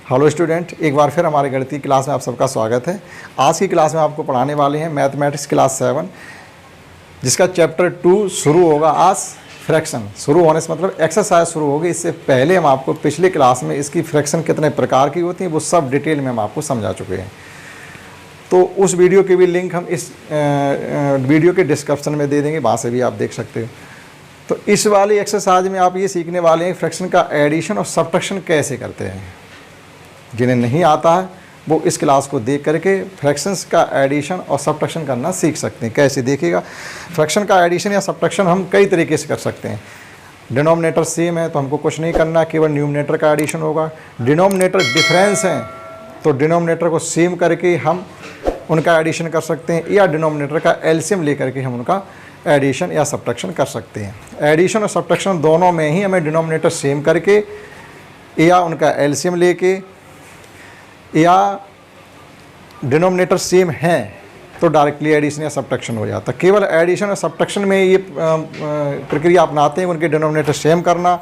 Hello student, एक बार फिर हमारे गणित क्लास में आप सबका स्वागत है। आज की क्लास में आपको पढ़ाने वाले हैं मैथमेटिक्स क्लास 7, जिसका चैप्टर 2 शुरू होगा आज। फ्रैक्शन शुरू होने से मतलब एक्सरसाइज शुरू होगी। इससे पहले हम आपको पिछले क्लास में इसकी फ्रैक्शन कितने प्रकार की होती हैं वो सब डिटेल में हम आपको समझा चुके हैं। तो उस वीडियो की भी लिंक हम इस वीडियो के डिस्क्रिप्शन में दे देंगे, वहाँ से भी आप देख सकते हो। तो इस वाली एक्सरसाइज में आप ये सीखने वाले हैं फ्रैक्शन का एडिशन और सब्ट्रैक्शन कैसे करते हैं। जिन्हें नहीं आता है वो इस क्लास को देख करके फ्रैक्शंस का एडिशन और सब्ट्रैक्शन करना सीख सकते हैं। कैसे देखिएगा, फ्रैक्शन का एडिशन या सब्ट्रैक्शन हम कई तरीके से कर सकते हैं। डिनोमिनेटर सेम है तो हमको कुछ नहीं करना, केवल न्यूमरेटर का एडिशन होगा। डिनोमिनेटर डिफरेंस है तो डिनोमिनेटर को सेम करके हम उनका एडिशन कर सकते हैं, या डिनोमिनेटर का एलसीएम लेकर के हम उनका एडिशन या सब्ट्रैक्शन कर सकते हैं। एडिशन और सब्ट्रैक्शन दोनों में ही हमें डिनोमिनेटर सेम करके या उनका एलसीएम लेके, या डिनोमिनेटर सेम है तो डायरेक्टली एडिशन या सब्ट्रैक्शन हो जाता है। केवल एडिशन और सब्ट्रैक्शन में ये प्रक्रिया अपनाते हैं, उनके डिनोमिनेटर सेम करना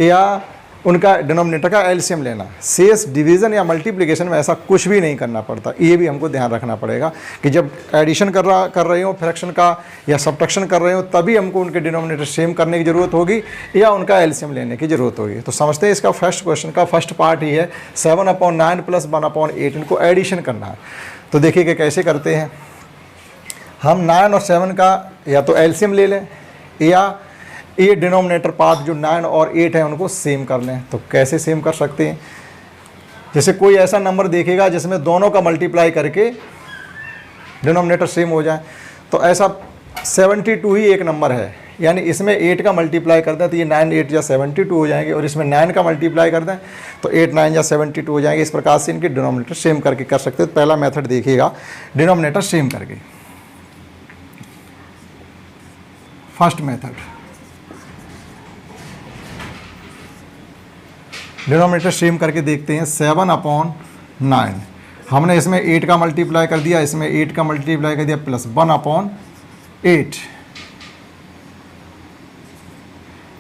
या उनका डिनोमिनेटर का एलसीएम लेना। शेष डिवीज़न या मल्टीप्लिकेशन में ऐसा कुछ भी नहीं करना पड़ता। ये भी हमको ध्यान रखना पड़ेगा कि जब एडिशन कर रहे हो फ्रैक्शन का या सब्ट्रैक्शन कर रहे हो तभी हमको उनके डिनोमिनेटर सेम करने की ज़रूरत होगी या उनका एलसीएम लेने की ज़रूरत होगी। तो समझते हैं इसका फर्स्ट क्वेश्चन का फर्स्ट पार्ट ही है 7/9 + 1/8, इनको एडिशन करना है। तो देखिए कि कैसे करते हैं। हम 9 और 7 का या तो एलसीएम ले लें या ये डिनोमिनेटर पार्ट जो 9 और 8 है उनको सेम कर लें। तो कैसे सेम कर सकते हैं, जैसे कोई ऐसा नंबर देखेगा जिसमें दोनों का मल्टीप्लाई करके डिनोमिनेटर सेम हो जाए। तो ऐसा 72 ही एक नंबर है, यानी इसमें 8 का मल्टीप्लाई कर दें तो ये 9 8 या 72 हो जाएंगे, और इसमें 9 का मल्टीप्लाई कर दें तो 8 9 या 72 हो जाएंगे। इस प्रकार से इनके डिनोमिनेटर सेम करके कर सकते हैं। तो पहला मेथड देखिएगा, डिनोमिनेटर सेम करके। फर्स्ट मेथड, डिनोमिनेटर सेम करके देखते हैं। 7/9 हमने इसमें 8 का मल्टीप्लाई कर दिया, इसमें 8 का मल्टीप्लाई कर दिया, प्लस 1/8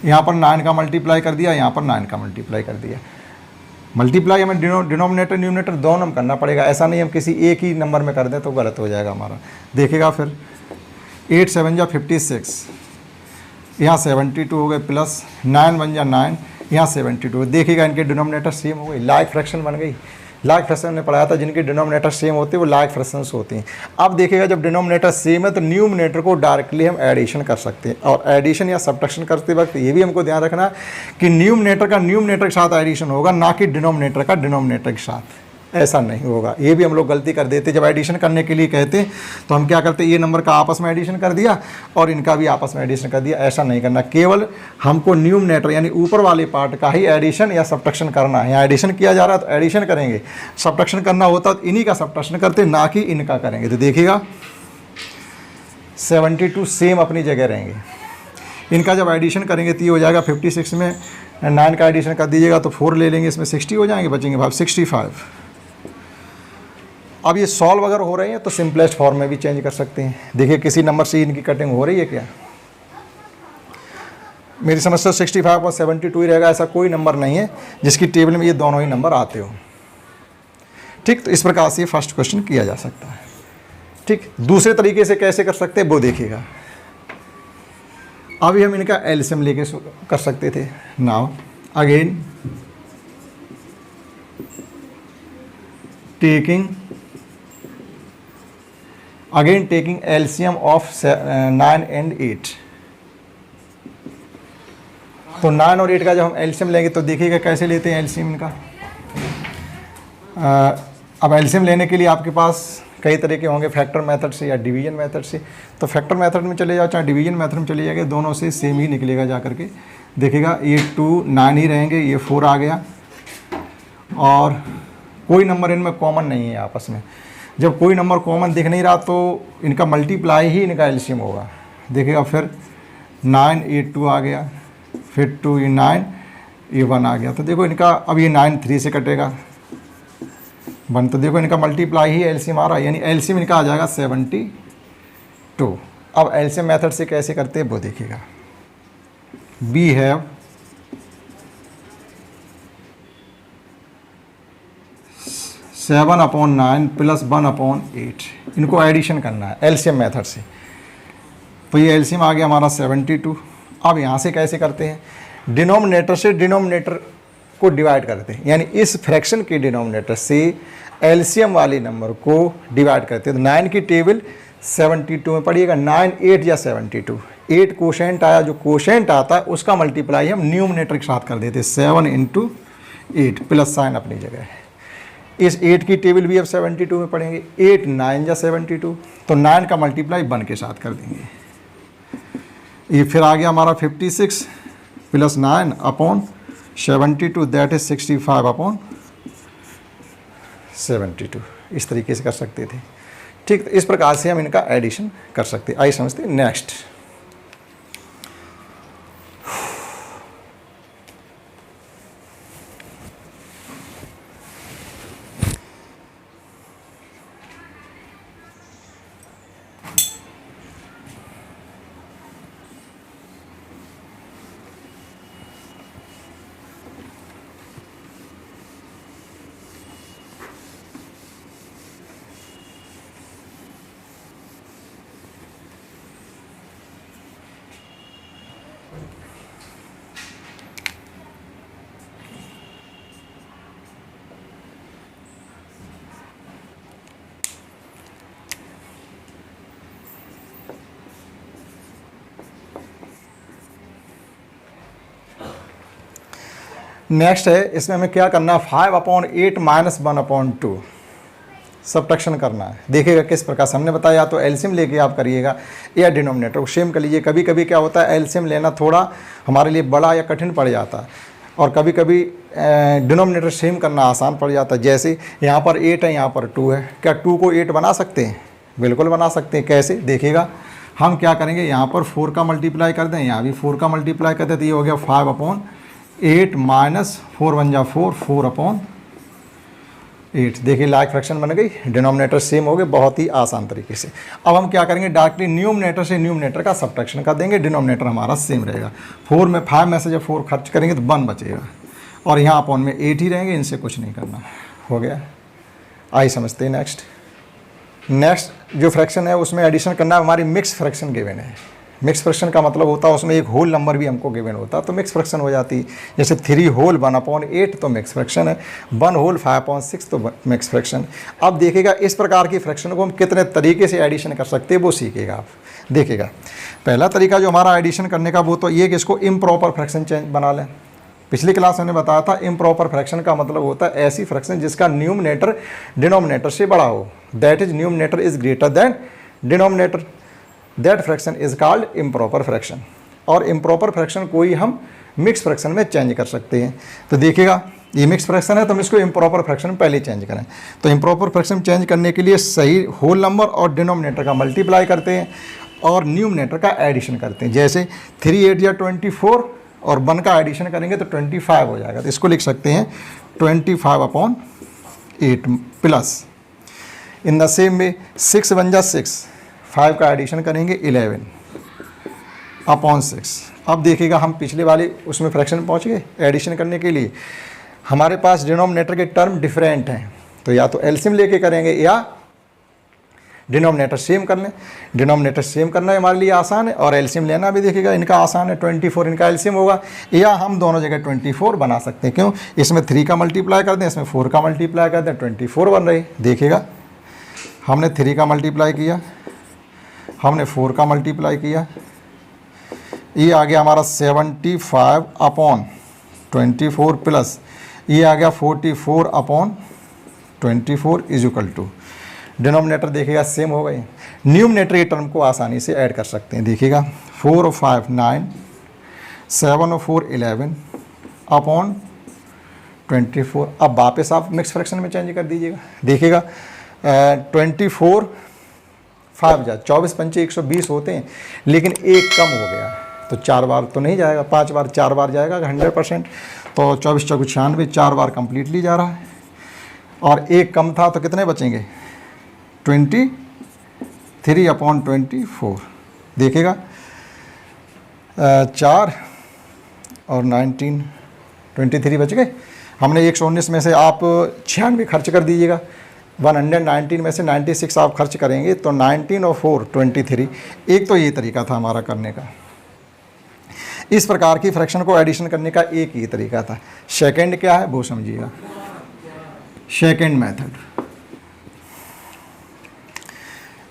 यहाँ पर 9 का मल्टीप्लाई कर दिया, यहाँ पर 9 का मल्टीप्लाई कर दिया। मल्टीप्लाई हमें डिनोमिनेटर न्यूमरेटर दोनों में करना पड़ेगा, ऐसा नहीं हम किसी एक ही नंबर में कर दें तो गलत हो जाएगा हमारा। देखिएगा फिर 8 7 × 56, यहाँ 72 हो गए, प्लस 9 1 × 9, यहाँ 72। देखिएगा इनके डिनोमिनेटर सेम हो गई, लाइक फ्रैक्शन बन गई। लाइक फ्रैक्शन ने पढ़ाया था, जिनके डिनोमिनेटर सेम होते हैं वो लाइक फ्रैक्शंस होती हैं। अब देखिएगा जब डिनोमिनेटर सेम है तो न्यूमरेटर को डायरेक्टली हम एडिशन कर सकते हैं। और एडिशन या सब्ट्रैक्शन करते वक्त ये भी हमको ध्यान रखना कि न्यूमरेटर का न्यूमरेटर के साथ एडिशन होगा, ना कि डिनोमिनेटर का डिनोमिनेटर के साथ। ऐसा नहीं होगा, ये भी हम लोग गलती कर देते। जब एडिशन करने के लिए कहते तो हम क्या करते, ये नंबर का आपस में एडिशन कर दिया और इनका भी आपस में एडिशन कर दिया। ऐसा नहीं करना, केवल हमको न्यूमरेटर यानी ऊपर वाले पार्ट का ही एडिशन या सब्ट्रैक्शन करना है। यहाँ एडिशन किया जा रहा है तो एडिशन करेंगे, सब्ट्रैक्शन करना होता तो इन्हीं का सब्ट्रैक्शन करते, ना कि इनका करेंगे। तो देखिएगा 72 सेम अपनी जगह रहेंगे। इनका जब एडिशन करेंगे तो ये हो जाएगा 56 में 9 का एडिशन कर दीजिएगा तो 4 ले लेंगे, इसमें 60 हो जाएंगे, बचेंगे भाई 65। अब ये सॉल्व अगर हो रहे हैं तो सिंपलेस्ट फॉर्म में भी चेंज कर सकते हैं। देखिए किसी नंबर से इनकी कटिंग हो रही है क्या, मेरी समझ से 65 और 72 ही रहेगा। ऐसा कोई नंबर नहीं है जिसकी टेबल में ये दोनों ही नंबर आते हो। ठीक, तो इस प्रकार से फर्स्ट क्वेश्चन किया जा सकता है। ठीक, दूसरे तरीके से कैसे कर सकते हैं वो देखिएगा। अभी हम इनका एलसीएम लेके कर सकते थे। Now again taking LCM of 9 and 8। तो 9 और 8 का जब हम एलसीएम लेंगे तो देखिएगा कैसे लेते हैं एलसीएम इनका। अब एलसीएम लेने के लिए आपके पास कई तरह के होंगे, फैक्टर मेथड से या डिवीजन मेथड से। तो फैक्टर मेथड में चले जाओ चाहे डिवीजन मेथड में चले जाएंगे, दोनों से सेम ही निकलेगा जा करके। देखिएगा ये 2 9 ही रहेंगे, ये 4 आ गया, और कोई नंबर इनमें कॉमन नहीं है आपस में। जब कोई नंबर कॉमन दिख नहीं रहा तो इनका मल्टीप्लाई ही इनका एलसीएम होगा। देखिएगा फिर 9 8 2 आ गया, फिर 2 ये 9 ये 1 आ गया। तो देखो इनका अब ये 9 3 से कटेगा 1, तो देखो इनका मल्टीप्लाई ही एलसीएम आ रहा है, यानी एलसीएम इनका आ जाएगा 72। अब एलसीएम मेथड से कैसे करते हैं वो देखिएगा। वी हैव 7/9 प्लस 1/8, इनको एडिशन करना है एलसीएम मेथड से। तो ये एलसीएम आ गया हमारा 72। अब यहाँ से कैसे करते हैं, डिनोमिनेटर से डिनोमिनेटर को डिवाइड करते हैं, यानी इस फ्रैक्शन के डिनोमिनेटर से एलसीएम वाले नंबर को डिवाइड करते हैं। तो 9 की टेबल 72 में पढ़िएगा, 9 8 या 72, 8 कोशेंट आया, जो कोशेंट आता है उसका मल्टीप्लाई हम न्यूमिनेटर के साथ कर देते हैं, 7 × 8 प्लस साइन अपनी जगह है। इस 8 की टेबल भी अब 72 में पढ़ेंगे, 8 9 या 72, तो 9 का मल्टीप्लाई 1 के साथ कर देंगे। ये फिर आ गया हमारा 56 प्लस 9/72, दैट इज 65/72। इस तरीके से कर सकते थे। ठीक, तो इस प्रकार से हम इनका एडिशन कर सकते हैं। आइए समझते हैं नेक्स्ट। नेक्स्ट है, इसमें हमें क्या करना है, 5/8 माइनस 1/2 सब्ट्रैक्शन करना है। देखिएगा किस प्रकार से हमने बताया, तो एलसीएम लेके आप करिएगा या डिनोमिनेटर को सेम कर लीजिए। कभी कभी क्या होता है, एलसीएम लेना थोड़ा हमारे लिए बड़ा या कठिन पड़ जाता है, और कभी कभी डिनोमिनेटर सेम करना आसान पड़ जाता है। जैसे यहाँ पर 8 है, यहाँ पर 2 है, क्या 2 को 8 बना सकते हैं? बिल्कुल बना सकते हैं। कैसे, देखिएगा हम क्या करेंगे, यहाँ पर 4 का मल्टीप्लाई कर दें, यहाँ भी 4 का मल्टीप्लाई कर दें, तो ये हो गया 5/8 माइनस 4 1 जा 4, 4/8। देखिए लाइक फ्रैक्शन बन गई, डिनोमिनेटर सेम हो गए, बहुत ही आसान तरीके से। अब हम क्या करेंगे, डायरेक्टली न्यूमिनेटर से न्यूमिनेटर का सब्ट्रैक्शन कर देंगे, डिनोमिनेटर हमारा सेम रहेगा। 4 में 5 में से जब 4 खर्च करेंगे तो 1 बचेगा, और यहाँ अपॉन में 8 ही रहेंगे, इनसे कुछ नहीं करना। हो गया, आइए समझते हैं नेक्स्ट। नेक्स्ट जो फ्रैक्शन है उसमें एडिशन करना है, हमारी मिक्स फ्रैक्शन गिवन है। मिक्स फ्रैक्शन का मतलब होता है उसमें एक होल नंबर भी हमको गिवन होता है, तो मिक्स फ्रैक्शन हो जाती है। जैसे 3 होल 1/8 तो मिक्स फ्रैक्शन है, 1 होल 5/6 तो मिक्स फ्रैक्शन। अब देखिएगा इस प्रकार की फ्रैक्शन को हम कितने तरीके से एडिशन कर सकते हैं वो सीखिएगा आप। देखिएगा पहला तरीका जो हमारा एडिशन करने का वो तो ये कि इसको इम्प्रॉपर फ्रैक्शन चेंज बना लें। पिछली क्लास मैंने बताया था इम्प्रॉपर फ्रैक्शन का मतलब होता है ऐसी फ्रैक्शन जिसका न्यूमिनेटर डिनोमिनेटर से बड़ा हो, that is numerator is greater than denominator, that fraction is called improper fraction. और इम्प्रॉपर फ्रैक्शन को ही हम मिक्स फ्रैक्शन में चेंज कर सकते हैं। तो देखिएगा ये मिक्स फ्रैक्शन है, तो हम इसको इम्प्रॉपर फ्रैक्शन पहले चेंज करें। तो इम्प्रॉपर फ्रैक्शन चेंज करने के लिए सही होल नंबर और डिनोमिनेटर का मल्टीप्लाई करते हैं और न्यूमिनेटर का एडिशन करते हैं। जैसे 3 8 या 24 और 1 का एडिशन करेंगे तो 25 हो जाएगा। तो इसको लिख सकते हैं 25/8 प्लस इन द सेम में 6 1 जा 6, 5 का एडिशन करेंगे 11/6। अब देखिएगा हम पिछले वाले उसमें फ्रैक्शन पहुंच गए एडिशन करने के लिए। हमारे पास डिनोमिनेटर के टर्म डिफरेंट हैं, तो या तो एलसीएम लेके करेंगे या डिनोमिनेटर सेम कर लें। डिनोमिनेटर सेम करना हमारे लिए आसान है और एलसीएम लेना भी देखिएगा इनका आसान है। 24 इनका एलसीएम होगा, या हम दोनों जगह 24 बना सकते हैं। क्यों, इसमें 3 का मल्टीप्लाई कर दें, इसमें 4 का मल्टीप्लाई कर दें, 24 बन रही। देखिएगा हमने 3 का मल्टीप्लाई किया, हमने 4 का मल्टीप्लाई किया, ये आ गया हमारा 75/24 प्लस ये आ गया 44/24 इज इक्वल टू, डिनोमिनेटर देखिएगा सेम हो गए। न्यूमिनेटर ये टर्म को आसानी से ऐड कर सकते हैं। देखिएगा 4 और 5 9, 7 और 4 11/24। अब वापस आप मिक्स फ्रैक्शन में चेंज कर दीजिएगा। देखिएगा 24 5 जा 24 पंचे 120 होते हैं, लेकिन एक कम हो गया तो 4 बार तो नहीं जाएगा, 5 बार 4 बार जाएगा 100%। तो 24 × 96 4 बार कंप्लीटली जा रहा है, और एक कम था तो कितने बचेंगे 23/24। देखिएगा 4 और 19 23 बच गए। हमने 119 में से आप 96 खर्च कर दीजिएगा, 119 में से 96 आप खर्च करेंगे तो 19 और 4 23। एक तो ये तरीका था हमारा करने का। इस प्रकार की फ्रैक्शन को एडिशन करने का एक ही तरीका था। सेकंड क्या है वो समझिएगा, सेकंड मेथड,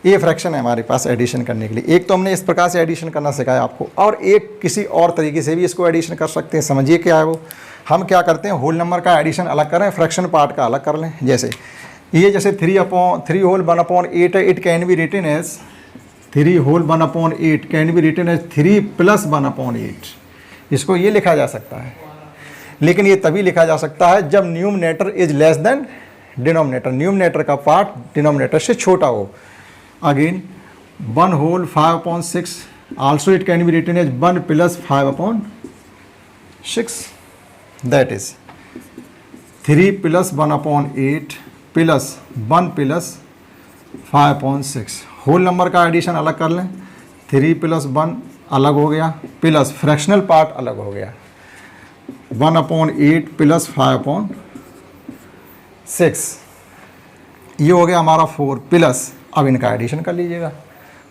ये फ्रैक्शन है हमारे पास एडिशन करने के लिए। एक तो हमने इस प्रकार से एडिशन करना सिखाया आपको, और एक किसी और तरीके से भी इसको एडिशन कर सकते हैं। समझिए क्या है वो। हम क्या करते हैं, होल नंबर का एडिशन अलग करें, फ्रैक्शन पार्ट का अलग कर लें। जैसे ये जैसे 3 होल 1/8 है, it can be written as 3 whole 1/8 can be written as 3 + 1/8। इसको ये लिखा जा सकता है, लेकिन ये तभी लिखा जा सकता है जब numerator is less than denominator, numerator का पार्ट डिनोमिनेटर से छोटा हो। Again 1 whole 5/6 also it can be written as 1 + 5/6, that is 3 + 1/8 + 1 + 5/6। Whole number का एडिशन अलग कर लें, 3 + 1 अलग हो गया, प्लस फ्रैक्शनल पार्ट अलग हो गया, 1/8 + 5/6, ये हो गया हमारा 4 प्लस। अब इनका एडिशन कर लीजिएगा,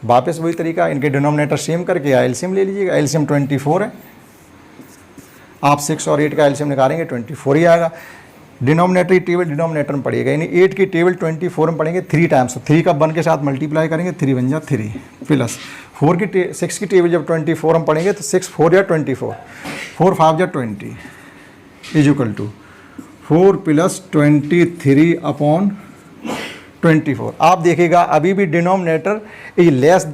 वापस वही तरीका, इनके डिनोमिनेटर सेम करके एलसीएम ले लीजिएगा। एलसीएम 24 है, आप 6 और 8 का एलसीएम निकालेंगे 24 ही आएगा। डिनोमिनेटर की टेबल डिनोमिनेटर में पड़ेगा, यानी 8 की टेबल 24 में पढ़ेंगे 3 टाइम्स, 3 का 1 के साथ मल्टीप्लाई करेंगे, 3 बन जा 3 प्लस 6 की टेबल जब 24 में पढ़ेंगे तो 6 4 या 24, 4 5 या 20 इक्वल टू 4 + 23/24। आप देखिएगा अभी भी denominator is less,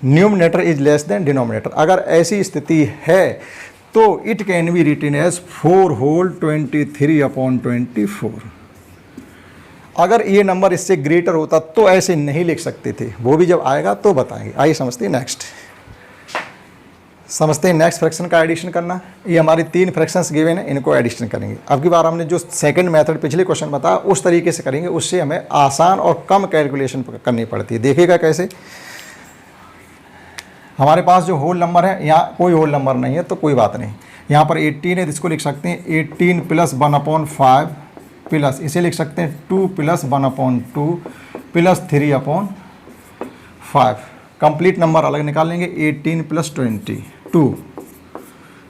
numerator is less than denominator. अगर ऐसी स्थिति है तो it can be written as 4 whole 23/24। अगर ये नंबर इससे ग्रेटर होता तो ऐसे नहीं लिख सकते थे, वो भी जब आएगा तो बताएंगे। आइए समझते हैं नेक्स्ट, समझते हैं नेक्स्ट फ्रैक्शन का एडिशन करना। ये हमारी 3 फ्रैक्शंस गिवन है, इनको एडिशन करेंगे। अब की बार हमने जो सेकंड मेथड पिछले क्वेश्चन बताया उस तरीके से करेंगे, उससे हमें आसान और कम कैलकुलेशन करनी पड़ती है। देखिएगा कैसे। हमारे पास जो होल नंबर है, यहाँ कोई होल नंबर नहीं है तो कोई बात नहीं, यहाँ पर 18 है तो इसको लिख सकते हैं 18 + 1/5 प्लस इसे लिख सकते हैं 2 + 1/2 प्लस 3/5। कंप्लीट नंबर अलग निकालेंगे, 18 + 22,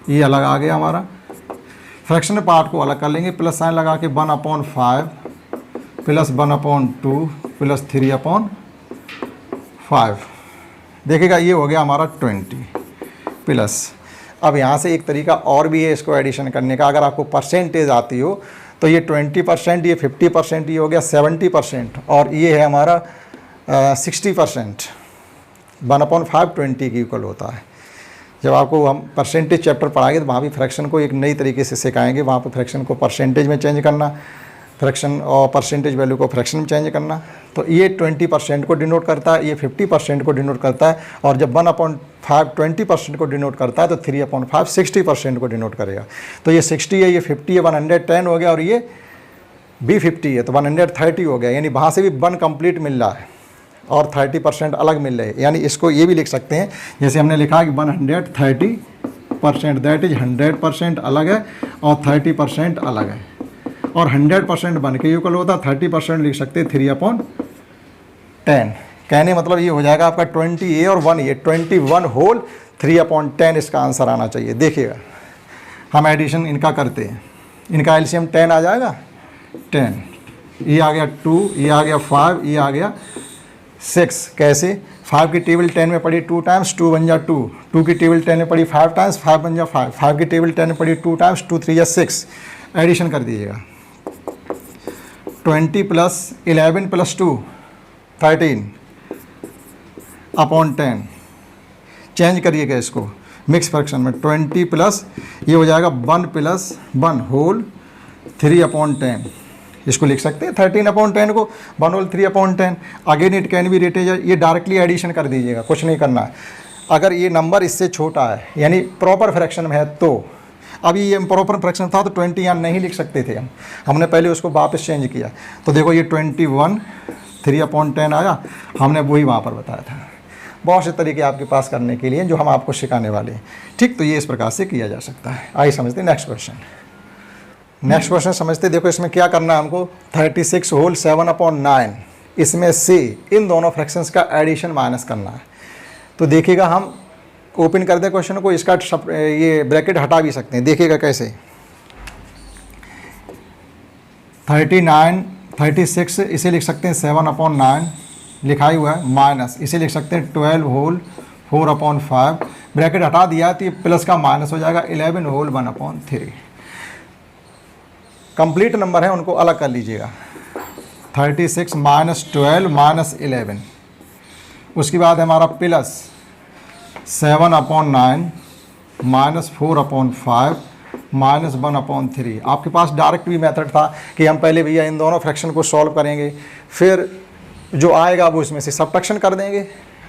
ये अलग आ गया हमारा। फ्रैक्शन पार्ट को अलग कर लेंगे, प्लस साइन लगा के 1/5 प्लस 1/2 प्लस 3/5। देखिएगा ये हो गया हमारा 20 प्लस। अब यहाँ से एक तरीका और भी है इसको एडिशन करने का। अगर आपको परसेंटेज आती हो तो ये 20%, ये 50%, ये हो गया 70%, और ये है हमारा 60%। 1/5 20 की इक्वल होता है। जब आपको हम परसेंटेज चैप्टर पढ़ाएंगे तो वहाँ भी फ्रैक्शन को एक नई तरीके से सिखाएंगे। वहाँ पर फ्रैक्शन को परसेंटेज में चेंज करना, फ्रैक्शन और परसेंटेज वैल्यू को फ्रैक्शन में चेंज करना। तो ये 20% को डिनोट करता है, ये 50% को डिनोट करता है, और जब 1/5 20% को डिनोट करता है तो 3/5 60% को डिनोट करेगा। तो ये 60 है, ये 50 है, 110 हो गया, और ये भी 50 है तो 130 हो गया। यानी वहाँ से भी 1 कंप्लीट मिल रहा है और 30% अलग मिल रहे हैं। यानी इसको ये भी लिख सकते हैं, जैसे हमने लिखा कि 130%, दैट इज 100% अलग है और 30% अलग है, और 100% बन के इक्वल होता है 30%, लिख सकते हैं 3/10। कहने मतलब ये हो जाएगा आपका 20 और 1 ये 21 होल 3/10 इसका आंसर आना चाहिए। देखिएगा हम एडिशन इनका करते हैं, इनका एलसीएम 10 आ जाएगा, 10, ये आ गया 2, ये आ गया 5, ये आ गया 6। कैसे? 5 की टेबल 10 में पड़ी 2 टाइम्स, 2 बन जा 2, 2 की टेबल 10 में पड़ी 5 टाइम्स, 5 बन जा 5, 5 की टेबल 10 में पड़ी 2 टाइम्स, 2 3 या 6। एडिशन कर दीजिएगा, 20 + 11 + 2 13/10। चेंज करिएगा इसको मिक्स फ्रैक्शन में, 20 प्लस ये हो जाएगा 1 + 1 होल 3/10। इसको लिख सकते हैं 13/10 को 1 whole 3/10। Again it can be रिटेज, ये डायरेक्टली एडिशन कर दीजिएगा, कुछ नहीं करना है। अगर ये नंबर इससे छोटा है यानी प्रॉपर फ्रैक्शन में है, तो अभी ये प्रॉपर फ्रैक्शन था तो 20 यहाँ नहीं लिख सकते थे हमने पहले उसको वापस चेंज किया। तो देखो ये 21 3/10 आया, हमने वही वहाँ पर बताया था। बहुत से तरीके आपके पास करने के लिए जो हम आपको सिखाने वाले हैं। ठीक, तो ये इस प्रकार से किया जा सकता है। आइए समझते हैं नेक्स्ट क्वेश्चन। नेक्स्ट क्वेश्चन समझते। देखो इसमें क्या करना है हमको, 36 होल 7/9 इसमें से इन दोनों फ्रैक्शंस का एडिशन माइनस करना है। तो देखिएगा हम ओपन कर दें क्वेश्चन को, इसका ये ब्रैकेट हटा भी सकते हैं। देखिएगा कैसे, 36 इसे लिख सकते हैं 7/9 लिखा ही हुआ है, माइनस इसे लिख सकते हैं 12 होल 4/5, ब्रैकेट हटा दिया तो ये प्लस का माइनस हो जाएगा 11 होल 1/3। कंप्लीट नंबर है उनको अलग कर लीजिएगा, 36 माइनस 12 माइनस 11, उसके बाद हमारा प्लस 7/9 माइनस 4/5 माइनस 1/3। आपके पास डायरेक्ट भी मेथड था कि हम पहले भैया इन दोनों फ्रैक्शन को सॉल्व करेंगे, फिर जो आएगा वो इसमें से सब्ट्रैक्शन कर देंगे,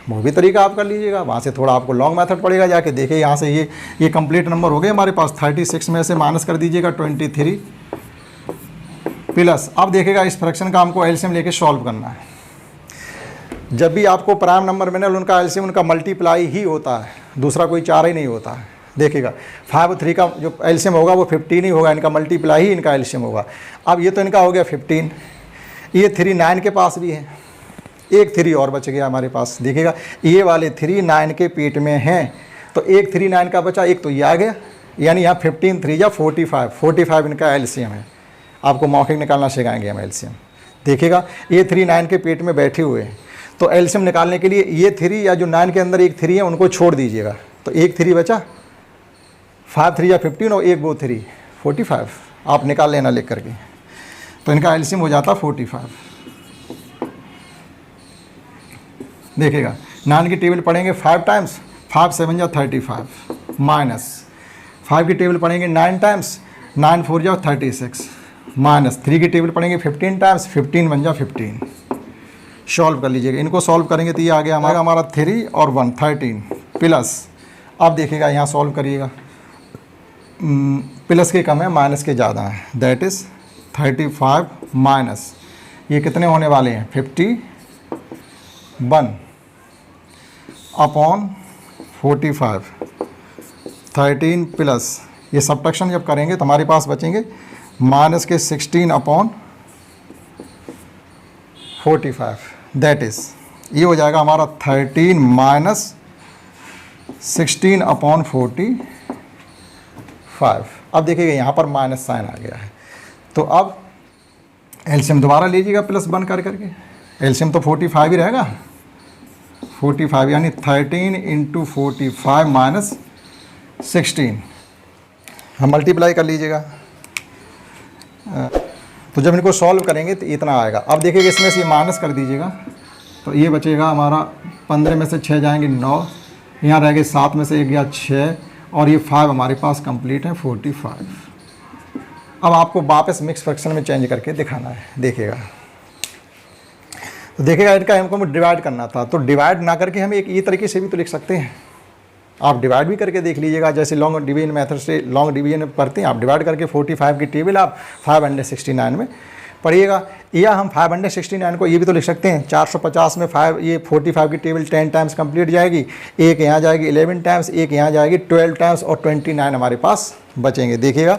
वो भी तरीका आप कर लीजिएगा। वहाँ से थोड़ा आपको लॉन्ग मेथड पड़ेगा, जाके देखिए यहाँ से ये कंप्लीट नंबर हो गए हमारे पास। 36 में से माइनस कर दीजिएगा 23 प्लस, अब देखिएगा इस फ्रैक्शन का हमको एलसीएम लेके सॉल्व करना है। जब भी आपको प्राइम नंबर मिले उनका एलसीएम उनका मल्टीप्लाई ही होता है, दूसरा कोई चार ही नहीं होता है। देखिएगा 5 और 3 का जो एलसीएम होगा वो 15 ही होगा, इनका मल्टीप्लाई ही इनका एलसीएम होगा। अब ये तो इनका हो गया 15, ये 3 9 के पास भी है, एक 3 और बच गया हमारे पास। देखिएगा ये वाले 3 9 के पेट में हैं, तो एक 3 9 का बचा, एक तो ये आ गया, यानी यहाँ 15 3 या 45 इनका एलसीएम है। आपको मौखिक निकालना सिखाएंगे हम एलसीएम। देखिएगा ये 3 9 के पेट में बैठे हुए हैं, तो एलसीएम निकालने के लिए ये 3 या जो 9 के अंदर एक 3 है उनको छोड़ दीजिएगा, तो एक 3 बचा, 5 3 या 15 और एक वो 3 45, आप निकाल लेना लिख करके, तो इनका एलसीएम हो जाता 45। देखिएगा 9 की टेबल पढ़ेंगे 5 टाइम्स, 5 7 या 35 माइनस 5 की टेबल पढ़ेंगे 9 टाइम्स, 9 4 या 36 माइनस 3 की टेबल पढ़ेंगे 15 टाइम्स, 15 1 या 15। सॉल्व कर लीजिएगा, इनको सॉल्व करेंगे तो ये आ गया हमारा 3 और 1 13 प्लस। अब देखिएगा यहाँ सॉल्व करिएगा, प्लस के कम है माइनस के ज़्यादा है, दैट इज़ 35 माइनस ये कितने होने वाले हैं 51 अपॉन 45 13 प्लस ये सब्ट्रैक्शन जब करेंगे तो हमारे पास बचेंगे माइनस के 16 अपॉन 45, दैट इज़ ये हो जाएगा हमारा 13 माइनस 16 अपॉन 45। अब देखिएगा यहाँ पर माइनस साइन आ गया है, तो अब एलसीएम दोबारा लीजिएगा प्लस 1 करके, एलसीएम तो 45 ही रहेगा, 45 यानी 13 इंटू 45 माइनस 16, हम मल्टीप्लाई कर लीजिएगा। तो जब इनको सॉल्व करेंगे तो इतना आएगा। अब देखिएगा इसमें से ये माइनस कर दीजिएगा, तो ये बचेगा हमारा 15 में से 6 जाएंगे 9, यहाँ रह गए 7 में से 1 गया 6 और ये 5 हमारे पास कंप्लीट है 45। अब आपको वापस मिक्स फ्रैक्शन में चेंज करके दिखाना है। देखिएगा तो देखिएगा इनका हमको डिवाइड करना था, तो डिवाइड ना करके हम एक ये तरीके से भी तो लिख सकते हैं। आप डिवाइड भी करके देख लीजिएगा, जैसे लॉन्ग डिवीजन मेथड से लॉन्ग डिवीजन पढ़ते हैं, आप डिवाइड करके 45 की टेबल आप 569 में पढ़िएगा, या हम 569 को ये भी तो लिख सकते हैं 450 में 5 ये 45 की टेबल 10 टाइम्स कंप्लीट जाएगी, एक यहाँ जाएगी 11 टाइम्स, एक यहाँ जाएगी 12 टाइम्स और 29 हमारे पास बचेंगे। देखिएगा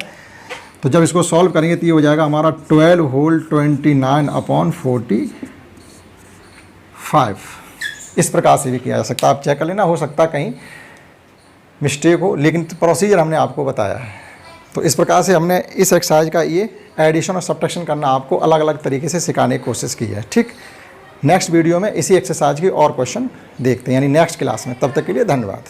तो जब इसको सॉल्व करेंगे तो ये हो जाएगा हमारा 12 होल 29 अपॉन 45। इस प्रकार से भी किया जा सकता है, आप चेक कर लेना, हो सकता कहीं मिस्टेक हो, लेकिन प्रोसीजर हमने आपको बताया है। तो इस प्रकार से हमने इस एक्सरसाइज का ये एडिशन और सब्ट्रैक्शन करना आपको अलग अलग तरीके से सिखाने की कोशिश की है। ठीक, नेक्स्ट वीडियो में इसी एक्सरसाइज की और क्वेश्चन देखते हैं, यानी नेक्स्ट क्लास में। तब तक के लिए धन्यवाद।